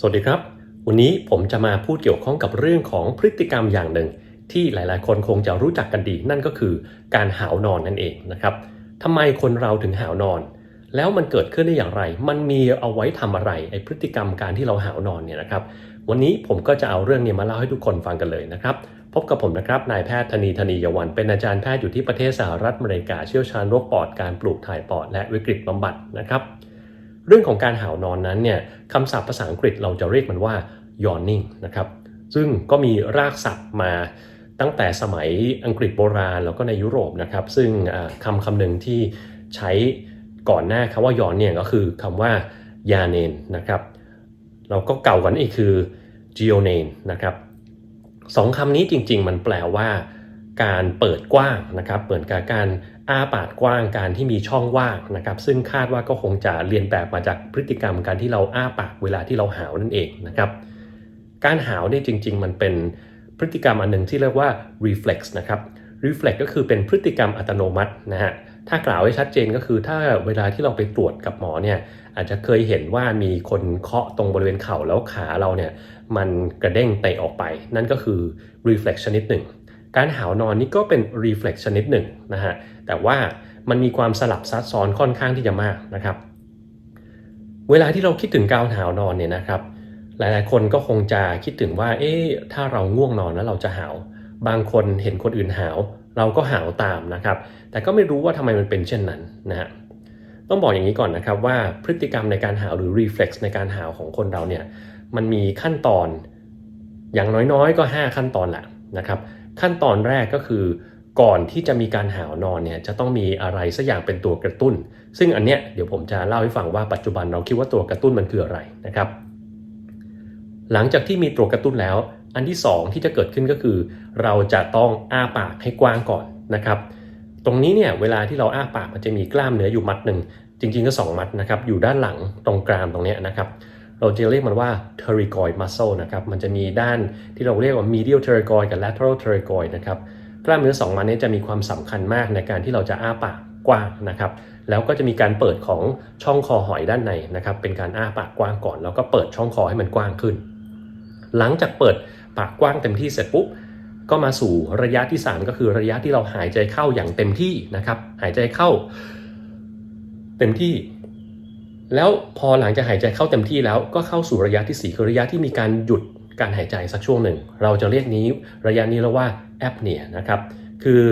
สวัสดีครับวันนี้ผมจะมาพูดเกี่ยวข้องกับเรื่องของพฤติกรรมอย่างหนึ่งที่หลายๆคนคงจะรู้จักกันดีนั่นก็คือการหาวนอนนั่นเองนะครับทำไมคนเราถึงหาวนอนแล้วมันเกิดขึ้นได้อย่างไรมันมีเอาไว้ทำอะไรไอ้พฤติกรรมการที่เราหาวนอนเนี่ยนะครับวันนี้ผมก็จะเอาเรื่องนี้มาเล่าให้ทุกคนฟังกันเลยนะครับพบกับผมนะครับนายแพทย์ธนียวันเป็นอาจารย์แพทย์อยู่ที่ประเทศสหรัฐอเมริกาเชี่ยวชาญโรคปอดการปลูกถ่ายปอดและวิกฤตบำบัดนะครับเรื่องของการหาวนอนนั้นเนี่ยคำศัพท์ภาษาอังกฤษเราจะเรียกมันว่า yawning นะครับซึ่งก็มีรากศัพท์มาตั้งแต่สมัยอังกฤษโบราณแล้วก็ในยุโรปนะครับซึ่งคำหนึ่งที่ใช้ก่อนหน้าคำว่า yawn เนี่ยก็คือคำว่า yanen นะครับเราก็เก่ากว่านั้นอีกคือ geonen นะครับสองคำนี้จริงๆมันแปลว่าการเปิดกว้างนะครับเหมือนกับการอ้าปากกว้างการที่มีช่องว่างนะครับซึ่งคาดว่าก็คงจะเรียนแบบมาจากพฤติกรรมการที่เราอ้าปากเวลาที่เราหาวนั่นเองนะครับการหาวเนี่ยจริงๆมันเป็นพฤติกรรมอันหนึ่งที่เรียกว่า reflex นะครับ reflex ก็คือเป็นพฤติกรรมอัตโนมัตินะฮะถ้ากล่าวให้ชัดเจนก็คือถ้าเวลาที่เราไปตรวจกับหมอเนี่ยอาจจะเคยเห็นว่ามีคนเคาะตรงบริเวณเข่าแล้วขาเราเนี่ยมันกระเด้งเตะออกไปนั่นก็คือ reflex ชนิดหนึ่งการหาวนอนนี่ก็เป็น reflex ชนิดหนึ่งนะฮะแต่ว่ามันมีความสลับซับซ้อนค่อนข้างที่จะมากนะครับเวลาที่เราคิดถึงการหาวนอนเนี่ยนะครับหลายๆคนก็คงจะคิดถึงว่าถ้าเราง่วงนอนแล้วเราจะหาวบางคนเห็นคนอื่นหาวเราก็หาวตามนะครับแต่ก็ไม่รู้ว่าทำไมมันเป็นเช่นนั้นนะฮะต้องบอกอย่างนี้ก่อนนะครับว่าพฤติกรรมในการหาวหรือ reflex ในการหาวของคนเราเนี่ยมันมีขั้นตอนอย่างน้อยๆก็5ขั้นตอนแหละนะครับขั้นตอนแรกก็คือก่อนที่จะมีการหาวนอนเนี่ยจะต้องมีอะไรสักอย่างเป็นตัวกระตุ้นซึ่งอันเนี้ยเดี๋ยวผมจะเล่าให้ฟังว่าปัจจุบันเราคิดว่าตัวกระตุ้นมันคืออะไรนะครับหลังจากที่มีตัวกระตุ้นแล้วอันที่2ที่จะเกิดขึ้นก็คือเราจะต้องอ้าปากให้กว้างก่อนนะครับตรงนี้เนี่ยเวลาที่เราอ้าปากมันจะมีกล้ามเนื้ออยู่มัดหนึ่งจริงๆก็2มัดนะครับอยู่ด้านหลังตรงกรามตรงนี้นะครับเราจะเรียกมันว่า pterygoid muscle นะครับมันจะมีด้านที่เราเรียกว่า medial pterygoid กับ lateral pterygoid นะครับกล้ามเนื้อ2มัดนี้จะมีความสำคัญมากในการที่เราจะอ้าปากกว้างนะครับแล้วก็จะมีการเปิดของช่องคอหอยด้านในนะครับเป็นการอ้าปากกว้างก่อนแล้วก็เปิดช่องคอให้มันกว้างขึ้นหลังจากเปิดปากกว้างเต็มที่เสร็จปุ๊บก็มาสู่ระยะที่3ก็คือระยะที่เราหายใจเข้าอย่างเต็มที่นะครับหายใจเข้าเต็มที่แล้วพอหลังจากหายใจเข้าเต็มที่แล้วก็เข้าสู่ระยะที่4คือระยะที่มีการหยุดการหายใจสักช่วงหนึ่งเราจะเรียกระยะนี้เรียกว่าแอปเนียนะครับคือ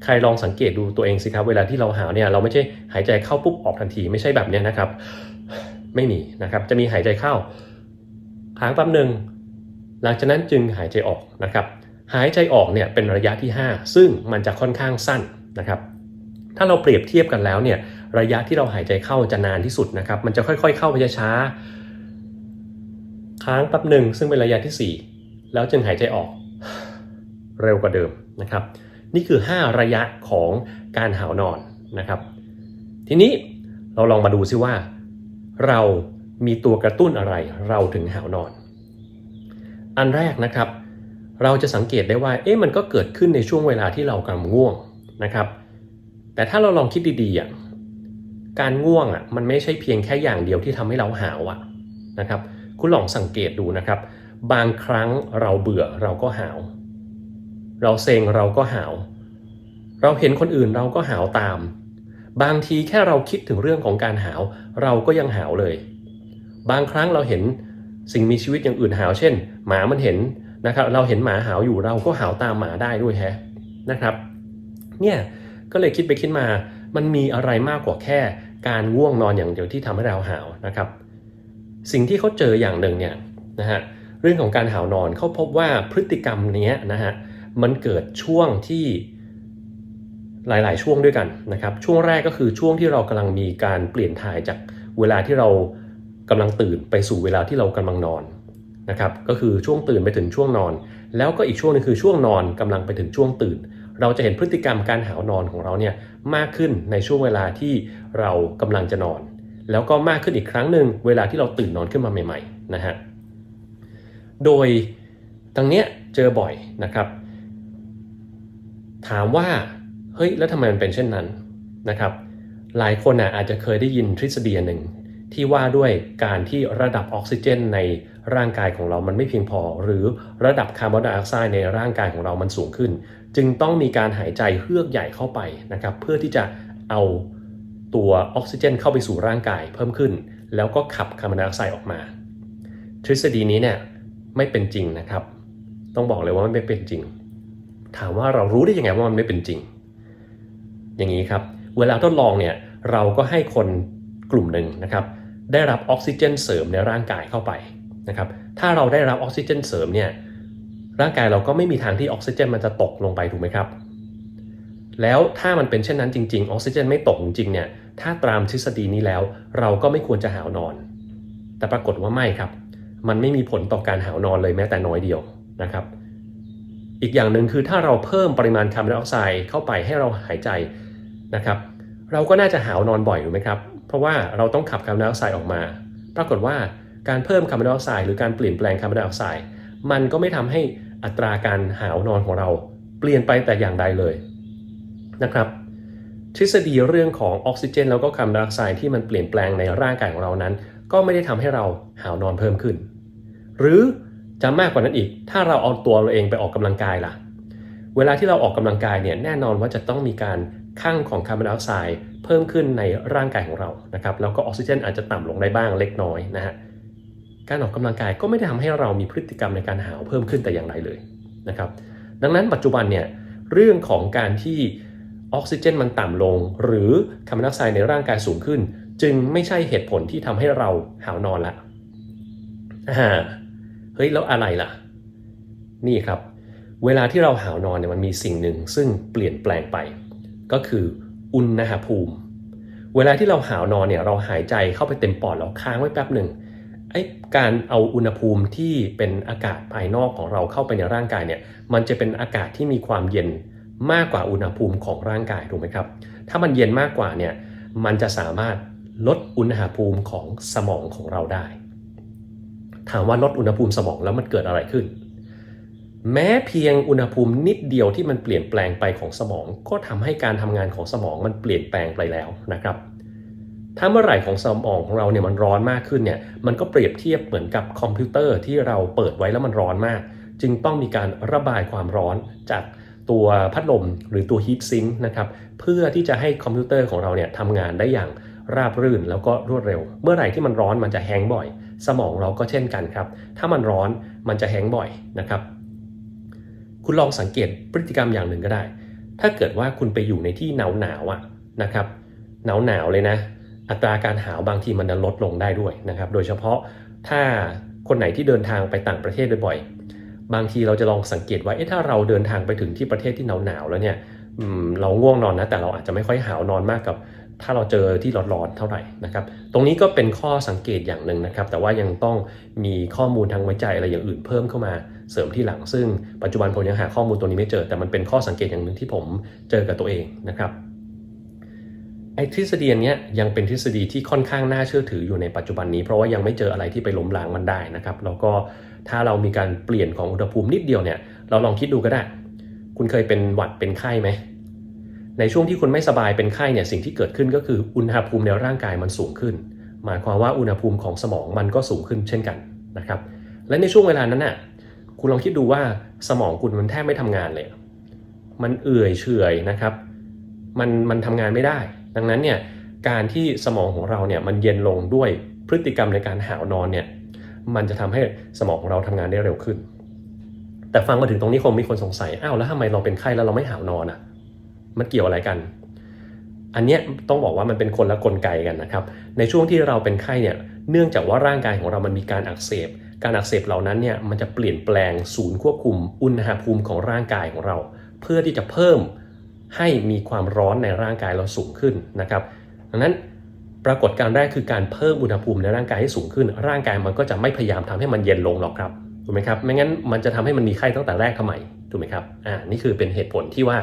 ใครลองสังเกตดูตัวเองสิครับเวลาที่เราหาวเนี่ยเราไม่ใช่หายใจเข้าปุ๊บออกทันทีไม่ใช่แบบนี้นะครับไม่มีนะครับจะมีหายใจเข้าค้างแป๊บนึงหลังจากนั้นจึงหายใจออกนะครับหายใจออกเนี่ยเป็นระยะที่5ซึ่งมันจะค่อนข้างสั้นนะครับถ้าเราเปรียบเทียบกันแล้วเนี่ยระยะที่เราหายใจเข้าจะนานที่สุดนะครับมันจะค่อยๆเข้าไปช้าๆค้างแป๊บนึงซึ่งเป็นระยะที่4แล้วจึงหายใจออกเร็วกว่าเดิมนะครับนี่คือ5ระยะของการหาวนอนนะครับทีนี้เราลองมาดูซิว่าเรามีตัวกระตุ้นอะไรเราถึงหาวนอนอันแรกนะครับเราจะสังเกตได้ว่ามันก็เกิดขึ้นในช่วงเวลาที่เรากำลังง่วงนะครับแต่ถ้าเราลองคิดดีๆการง่วงมันไม่ใช่เพียงแค่อย่างเดียวที่ทำให้เราหาวนะครับคุณลองสังเกตดูนะครับบางครั้งเราเบื่อเราก็หาวเราเซ็งเราก็หาวเราเห็นคนอื่นเราก็หาวตามบางทีแค่เราคิดถึงเรื่องของการหาวเราก็ยังหาวเลยบางครั้งเราเห็นสิ่งมีชีวิตอย่างอื่นหาวเช่นหมามันเห็นนะครับเราเห็นหมาหาวอยู่เราก็หาวตามหมาได้ด้วยนะครับเนี่ยก็เลยคิดไปคิดมามันมีอะไรมากกว่าแค่การง่วงนอนอย่างเดียวที่ทำให้เราหาวนะครับสิ่งที่เขาเจออย่างหนึ่งเนี่ยนะฮะเรื่องของการหาวนอนเขาพบว่าพฤติกรรมนี้นะฮะมันเกิดช่วงที่หลายๆช่วงด้วยกันนะครับช่วงแรกก็คือช่วงที่เรากำลังมีการเปลี่ยนถ่ายจากเวลาที่เรากำลังตื่นไปสู่เวลาที่เรากำลังนอนนะครับก็คือช่วงตื่นไปถึงช่วงนอนแล้วก็อีกช่วงนึงคือช่วงนอนกำลังไปถึงช่วงตื่นเราจะเห็นพฤติกรรมการหาวนอนของเราเนี่ยมากขึ้นในช่วงเวลาที่เรากำลังจะนอนแล้วก็มากขึ้นอีกครั้งหนึ่งเวลาที่เราตื่นนอนขึ้นมาใหม่ๆนะฮะโดยตรงเนี้ยเจอบ่อยนะครับถามว่าเฮ้ยแล้วทำไมมันเป็นเช่นนั้นนะครับหลายคนอาจจะเคยได้ยินทฤษฎีหนึ่ง ที่ว่าด้วยการที่ระดับออกซิเจนในร่างกายของเรามันไม่เพียงพอหรือระดับคาร์บอนไดออกไซด์ในร่างกายของเรามันสูงขึ้นจึงต้องมีการหายใจเฮือกใหญ่เข้าไปนะครับเพื่อที่จะเอาตัวออกซิเจนเข้าไปสู่ร่างกายเพิ่มขึ้นแล้วก็ขับคาร์บอนไดออกไซด์ออกมาทฤษฎีนี้เนี่ยไม่เป็นจริงนะครับต้องบอกเลยว่ามันไม่เป็นจริงถามว่าเรารู้ได้ยังไงว่ามันไม่เป็นจริงอย่างนี้ครับเวลาทดลองเนี่ยเราก็ให้คนกลุ่มหนึ่งนะครับได้รับออกซิเจนเสริมในร่างกายเข้าไปนะครับถ้าเราได้รับออกซิเจนเสริมเนี่ยร่างกายเราก็ไม่มีทางที่ออกซิเจนมันจะตกลงไปถูกไหมครับแล้วถ้ามันเป็นเช่นนั้นจริงๆออกซิเจนไม่ตกจริงๆเนี่ยถ้าตามทฤษฎีนี้แล้วเราก็ไม่ควรจะหาวนอนแต่ปรากฏว่าไม่ครับมันไม่มีผลต่อการหาวนอนเลยแม้แต่น้อยเดียวนะครับอีกอย่างหนึ่งคือถ้าเราเพิ่มปริมาณคาร์บอนไดออกไซด์เข้าไปให้เราหายใจนะครับเราก็น่าจะหาวนอนบ่อยถูกไหมครับเพราะว่าเราต้องขับคาร์บอนไดออกไซด์ออกมาปรากฏว่าการเพิ่มคาร์บอนไดออกไซด์หรือการเปลี่ยนแปลงคาร์บอนไดออกไซด์มันก็ไม่ทำให้อัตราการหาวนอนของเราเปลี่ยนไปแต่อย่างใดเลยนะครับทฤษฎีเรื่องของออกซิเจนแล้วก็คาร์บอนไดออกไซด์ที่มันเปลี่ยนแปลงในร่างกายของเรานั้นก็ไม่ได้ทำให้เราหาวนอนเพิ่มขึ้นหรือจะมากกว่านั้นอีกถ้าเราเอาตัวเราเองไปออกกำลังกายล่ะเวลาที่เราออกกำลังกายเนี่ยแน่นอนว่าจะต้องมีการคั่งของคาร์บอนไดออกไซด์เพิ่มขึ้นในร่างกายของเรานะครับแล้วก็ออกซิเจนอาจจะต่ำลงได้บ้างเล็กน้อยนะฮะการออกกำลังกายก็ไม่ได้ทำให้เรามีพฤติกรรมในการหาวเพิ่มขึ้นแต่อย่างใดเลยนะครับดังนั้นปัจจุบันเนี่ยเรื่องของการที่ออกซิเจนมันต่ำลงหรือคาร์บอนไดออกไซด์ในร่างกายสูงขึ้นจึงไม่ใช่เหตุผลที่ทำให้เราหาวนอนละเฮ้ยแล้วอะไรล่ะนี่ครับเวลาที่เราหาวนอนเนี่ยมันมีสิ่งหนึ่งซึ่งเปลี่ยนแปลงไปก็คืออุณหภูมิเวลาที่เราหาวนอนเนี่ยเราหายใจเข้าไปเต็มปอดแล้วค้างไว้แป๊บหนึ่งไอ้การเอาอุณหภูมิที่เป็นอากาศภายนอกของเราเข้าไปในร่างกายเนี่ยมันจะเป็นอากาศที่มีความเย็นมากกว่าอุณหภูมิของร่างกายถูกไหมครับถ้ามันเย็นมากกว่าเนี่ยมันจะสามารถลดอุณหภูมิของสมองของเราได้ถามว่าลดอุณหภูมิสมองแล้วมันเกิดอะไรขึ้นแม้เพียงอุณหภูมินิดเดียวที่มันเปลี่ยนแปลงไปของสมองก็ทำให้การทำงานของสมองมันเปลี่ยนแปลงไปแล้วนะครับถ้าเมื่อไหร่ของสมองของเราเนี่ยมันร้อนมากขึ้นเนี่ยมันก็เปรียบเทียบเหมือนกับคอมพิวเตอร์ที่เราเปิดไว้แล้วมันร้อนมากจึงต้องมีการระบายความร้อนจากตัวพัดลมหรือตัวฮีทซิงค์นะครับเพื่อที่จะให้คอมพิวเตอร์ของเราเนี่ยทำงานได้อย่างราบรื่นแล้วก็รวดเร็วเมื่อไหร่ที่มันร้อนมันจะแฮงก์บ่อยสมองเราก็เช่นกันครับถ้ามันร้อนมันจะแฮงก์บ่อยนะครับคุณลองสังเกตพฤติกรรมอย่างหนึ่งก็ได้ถ้าเกิดว่าคุณไปอยู่ในที่หนาวๆนะครับหนาวเลยนะอัตราการหาวบางทีมันจะลดลงได้ด้วยนะครับโดยเฉพาะถ้าคนไหนที่เดินทางไปต่างประเทศบ่อยๆบางทีเราจะลองสังเกตว่าถ้าเราเดินทางไปถึงที่ประเทศที่หนาวๆแล้วเนี่ยเราง่วงนอนนะแต่เราอาจจะไม่ค่อยหาวนอนมากกับถ้าเราเจอที่ร้อนๆเท่าไหร่นะครับตรงนี้ก็เป็นข้อสังเกตอย่างหนึ่งนะครับแต่ว่ายังต้องมีข้อมูลทางวิจัยอะไรอย่างอื่นเพิ่มเข้ามาเสริมที่หลังซึ่งปัจจุบันผมยังหาข้อมูลตัวนี้ไม่เจอแต่มันเป็นข้อสังเกตอย่างหนึ่งที่ผมเจอกับตัวเองนะครับไอ้ทฤษฎีนี้ยังเป็นทฤษฎีที่ค่อนข้างน่าเชื่อถืออยู่ในปัจจุบันนี้เพราะว่ายังไม่เจออะไรที่ไปล้มล้างมันได้นะครับแล้วก็ถ้าเรามีการเปลี่ยนของอุณหภูมินิดเดียวเนี่ยเราลองคิดดูก็ได้คุณเคยเป็นหวัดเป็นไข้ไหมในช่วงที่คุณไม่สบายเป็นไข้เนี่ยสิ่งที่เกิดขึ้นก็คืออุณหภูมิในร่างกายมันสูงขึ้นหมายความว่าอุณหภูมิของสมองมันก็สูงขึ้นเช่นกันนะครับและในช่วงเวลานั้นน่ะคุณลองคิดดูว่าสมองคุณมันแทบไม่ทำงานเลยมันเอื่อยเฉื่อยนะครับมันทำงานไม่ได้ดังนั้นเนี่ยการที่สมองของเราเนี่ยมันเย็นลงด้วยพฤติกรรมในการหาวนอนเนี่ยมันจะทำให้สมองของเราทำงานได้เร็วขึ้นแต่ฟังมาถึงตรงนี้คงมีคนสงสัยอ้าวแล้วทำไมเราเป็นไข้แล้วเราไม่หาวนอนมันเกี่ยวอะไรกันอันนี้ต้องบอกว่ามันเป็นคนละกลไกกันนะครับในช่วงที่เราเป็นไข้เนี่ยเนื่องจากว่าร่างกายของเรามันมีการอักเสบเหล่านั้นเนี่ยมันจะเปลี่ยนแปลงศูนย์ควบคุมอุณหภูมิของร่างกายของเราเพื่อที่จะเพิ่มให้มีความร้อนในร่างกายเราสูงขึ้นนะครับดังนั้นปรากฏการณ์แรกคือการเพิ่มอุณหภูมิในร่างกายให้สูงขึ้นร่างกายมันก็จะไม่พยายามทำให้มันเย็นลงหรอกครับถูกไหมครับไม่งั้นมันจะทำให้มันมีไข้ตั้งแต่แรกทำไมถูกไหมครับนี่คือเป็นเหตุผลที่ว่า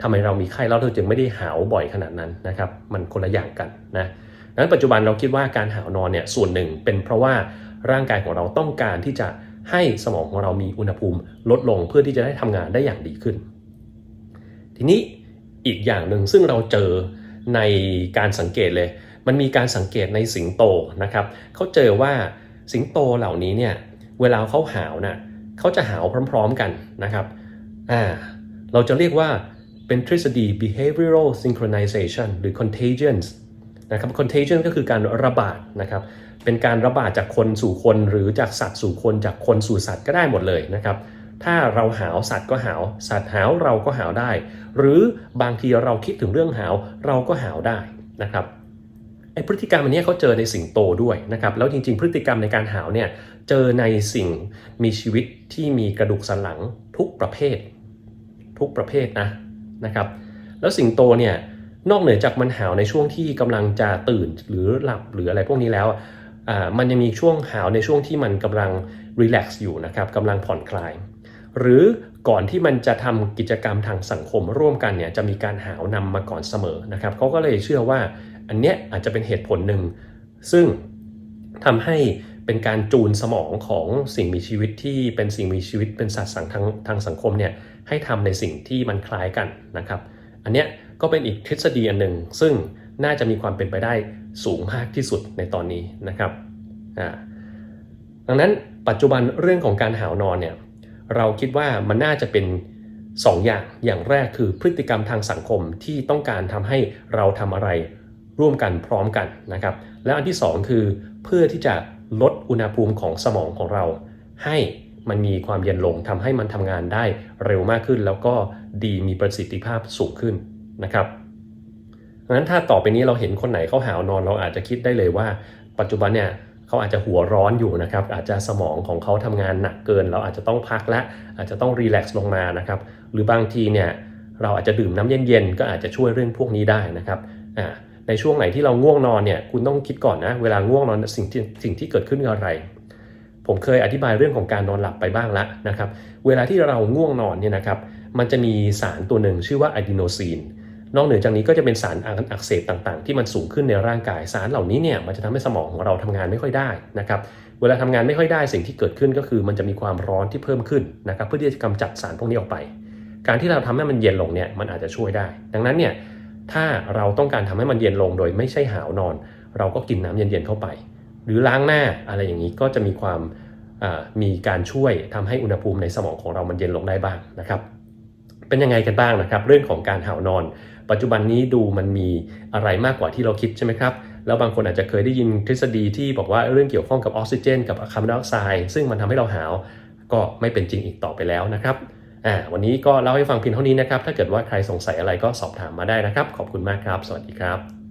ทำไมเรามีไข้แล้วเราจึงไม่ได้หาวบ่อยขนาดนั้นนะครับมันคนละอย่างกันนะดังนั้นปัจจุบันเราคิดว่าการหาวนอนเนี่ยส่วนหนึ่งเป็นเพราะว่าร่างกายของเราต้องการที่จะให้สมองของเรามีอุณหภูมิลดลงเพื่อที่จะได้ทำงานได้อย่างดีขึ้นทีนี้อีกอย่างหนึ่งซึ่งเราเจอในการสังเกตเลย มันมีการสังเกตในสิงโตนะครับเขาเจอว่าสิงโตเหล่านี้เนี่ยเวลาเขาหาวนะเขาจะหาวพร้อมๆกันนะครับเราจะเรียกว่าเป็นทฤษฎี behavioral synchronization หรือ contagion นะครับ contagion ก็คือการระบาดนะครับเป็นการระบาดจากคนสู่คนหรือจากสัตว์สู่คนจากคนสู่สัตว์ก็ได้หมดเลยนะครับถ้าเราหาวสัตว์ก็หาวสัตว์หาวเราก็หาวได้หรือบางทีเราคิดถึงเรื่องหาวเราก็หาวได้นะครับไอ้พฤติกรรมอันนี้เขาเจอในสิงโตด้วยนะครับแล้วจริงๆพฤติกรรมในการหาวเนี่ยเจอในสิ่งมีชีวิตที่มีกระดูกสันหลังทุกประเภทนะครับแล้วสิงโตเนี่ยนอกเหนือจากมันหาวในช่วงที่กำลังจะตื่นหรือหลับหรืออะไรพวกนี้แล้วมันยังมีช่วงหาวในช่วงที่มันกำลังรีแลกซ์อยู่นะครับกำลังผ่อนคลายหรือก่อนที่มันจะทำกิจกรรมทางสังคมร่วมกันเนี่ยจะมีการหาวนำมาก่อนเสมอนะครับเขาก็เลยเชื่อว่าอันเนี้ยอาจจะเป็นเหตุผลหนึ่งซึ่งทำให้เป็นการจูนสมองของสิ่งมีชีวิตที่เป็นสิ่งมีชีวิตเป็นสัตว์ทางสังคมเนี่ยให้ทำในสิ่งที่มันคล้ายกันนะครับอันเนี้ยก็เป็นอีกทฤษฎีอันหนึ่งซึ่งน่าจะมีความเป็นไปได้สูงมากที่สุดในตอนนี้นะครับดังนั้นปัจจุบันเรื่องของการหาวนอนเนี่ยเราคิดว่ามันน่าจะเป็น2 อย่างแรกคือพฤติกรรมทางสังคมที่ต้องการทำให้เราทำอะไรร่วมกันพร้อมกันนะครับแล้วอันที่2คือเพื่อที่จะลดอุณหภูมิของสมองของเราให้มันมีความเย็นลงทำให้มันทำงานได้เร็วมากขึ้นแล้วก็ดีมีประสิทธิภาพสูงขึ้นนะครับดังนั้นถ้าต่อไปนี้เราเห็นคนไหนเขาหาวนอนเราอาจจะคิดได้เลยว่าปัจจุบันเนี่ยเขาอาจจะหัวร้อนอยู่นะครับอาจจะสมองของเขาทำงานหนักเกินเราอาจจะต้องพักและอาจจะต้องรีแลกซ์ลงมานะครับหรือบางทีเนี่ยเราอาจจะดื่มน้ำเย็นๆก็อาจจะช่วยเรื่องพวกนี้ได้นะครับในช่วงไหนที่เราง่วงนอนเนี่ยคุณต้องคิดก่อนนะเวลาง่วงนอนสิ่งที่เกิดขึ้นคืออะไรผมเคยอธิบายเรื่องของการนอนหลับไปบ้างแล้วนะครับเวลาที่เราง่วงนอนเนี่ยนะครับมันจะมีสารตัวหนึ่งชื่อว่าอะดีโนซีนนอกเหนือจากนี้ก็จะเป็นสารอักเสบต่างๆที่มันสูงขึ้นในร่างกายสารเหล่านี้เนี่ยมันจะทำให้สมองของเราทำงานไม่ค่อยได้นะครับเวลาทำงานไม่ค่อยได้สิ่งที่เกิดขึ้นก็คือมันจะมีความร้อนที่เพิ่มขึ้นนะครับเพื่อที่จะกำจัดสารพวกนี้ออกไปการที่เราทำให้มันเย็นลงเนี่ยมันอาจจะช่วยได้ดังนั้นเนี่ยถ้าเราต้องการทำให้มันเย็นลงโดยไม่ใช่หาวนอนเราก็กินน้ำเย็นๆเข้าไปหรือล้างหน้าอะไรอย่างนี้ก็จะมีความมีการช่วยทำให้อุณหภูมิในสมองของเรามันเย็นลงได้บ้างนะครับเป็นยังไงกันบ้างนะครับเรื่องของการหาวนอนปัจจุบันนี้ดูมันมีอะไรมากกว่าที่เราคิดใช่ไหมครับแล้วบางคนอาจจะเคยได้ยินทฤษฎีที่บอกว่าเรื่องเกี่ยวข้องกับออกซิเจนกับคาร์บอนไดออกไซด์ซึ่งมันทำให้เราหาวก็ไม่เป็นจริงอีกต่อไปแล้วนะครับวันนี้ก็เล่าให้ฟังเพียงเท่านี้นะครับถ้าเกิดว่าใครสงสัยอะไรก็สอบถามมาได้นะครับขอบคุณมากครับสวัสดีครับ